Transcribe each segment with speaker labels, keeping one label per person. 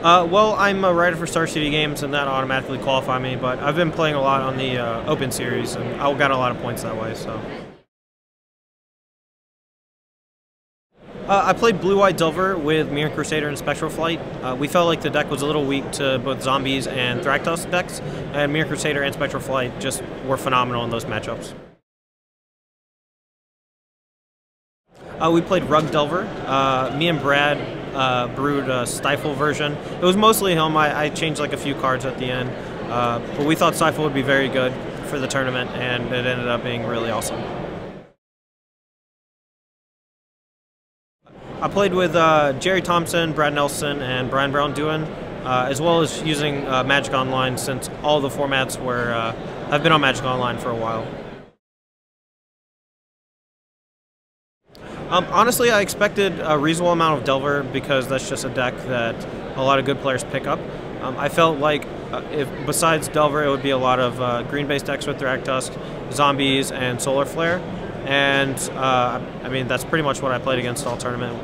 Speaker 1: Well, I'm a writer for Star City Games, and that automatically qualified me, but I've been playing a lot on the Open Series, and I got a lot of points that way, so. I played Blue-White Delver with Mirror Crusader and Spectral Flight. We felt like the deck was a little weak to both Zombies and Thragtusk decks, and Mirror Crusader and Spectral Flight just were phenomenal in those matchups. We played Rug Delver. Me and Brad brewed a Stifle version. It was mostly him. I changed like a few cards at the end, but we thought Stifle would be very good for the tournament, and it ended up being really awesome. I played with Jerry Thompson, Brad Nelson, and Brian Brown Doohan, as well as using Magic Online, since all the formats were I've been on Magic Online for a while. Honestly, I expected a reasonable amount of Delver because that's just a deck that a lot of good players pick up. I felt like if besides Delver, it would be a lot of green-based decks with Thragtusk, Zombies, and Solar Flare. And I mean, that's pretty much what I played against all tournament.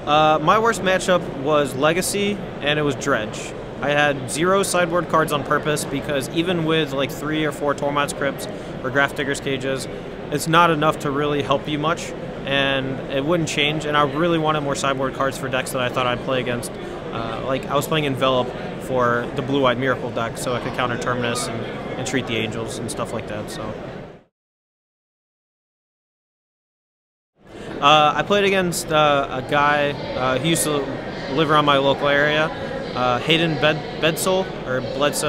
Speaker 1: My worst matchup was Legacy, and it was Dredge. I had 0 sideboard cards on purpose because even with like 3 or 4 Tormod's Crypts or Graph Digger's Cages, it's not enough to really help you much, and it wouldn't change. And I really wanted more sideboard cards for decks that I thought I'd play against. Like I was playing Envelop for the Blue-Eyed Miracle deck, so I could counter Terminus and treat the Angels and stuff like that. So I played against a guy who used to live around my local area, Hayden Bledsoe,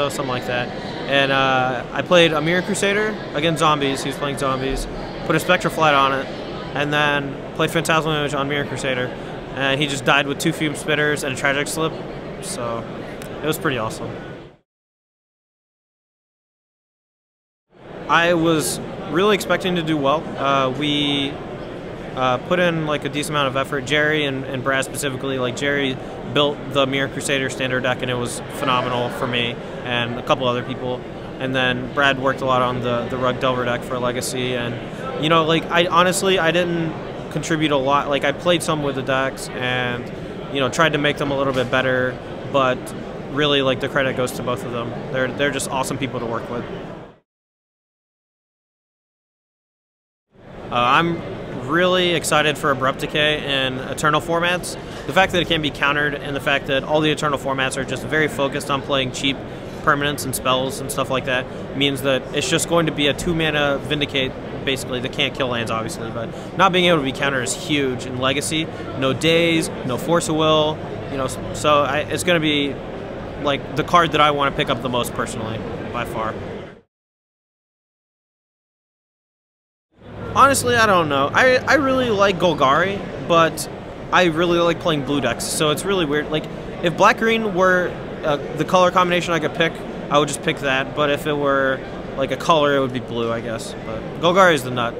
Speaker 1: something like that. And I played a Mirror Crusader against Zombies. He was playing Zombies, put a Spectral Flight on it, and then played Phantasmal Image on Mirror Crusader. And he just died with 2 Fume Spitters and a Tragic Slip, so it was pretty awesome. I was really expecting to do well. We put in like a decent amount of effort. Jerry and Brad specifically, like Jerry built the Mirror Crusader standard deck, and it was phenomenal for me and a couple other people. And then Brad worked a lot on the Rug Delver deck for Legacy, and you know, like I didn't contribute a lot. Like I played some with the decks and you know tried to make them a little bit better, but really like the credit goes to both of them. They're just awesome people to work with. I'm really excited for Abrupt Decay and Eternal formats. The fact that it can be countered and the fact that all the Eternal formats are just very focused on playing cheap permanents and spells and stuff like that means that it's just going to be a 2-mana Vindicate, basically. They can't kill lands, obviously, but not being able to be countered is huge in Legacy. No Daze, no Force of Will, you know, so it's going to be like the card that I want to pick up the most personally, by far. Honestly, I don't know. I really like Golgari, but I really like playing blue decks, so it's really weird. Like, if black-green were the color combination I could pick, I would just pick that, but if it were like a color, it would be blue, I guess. But Golgari is the nut.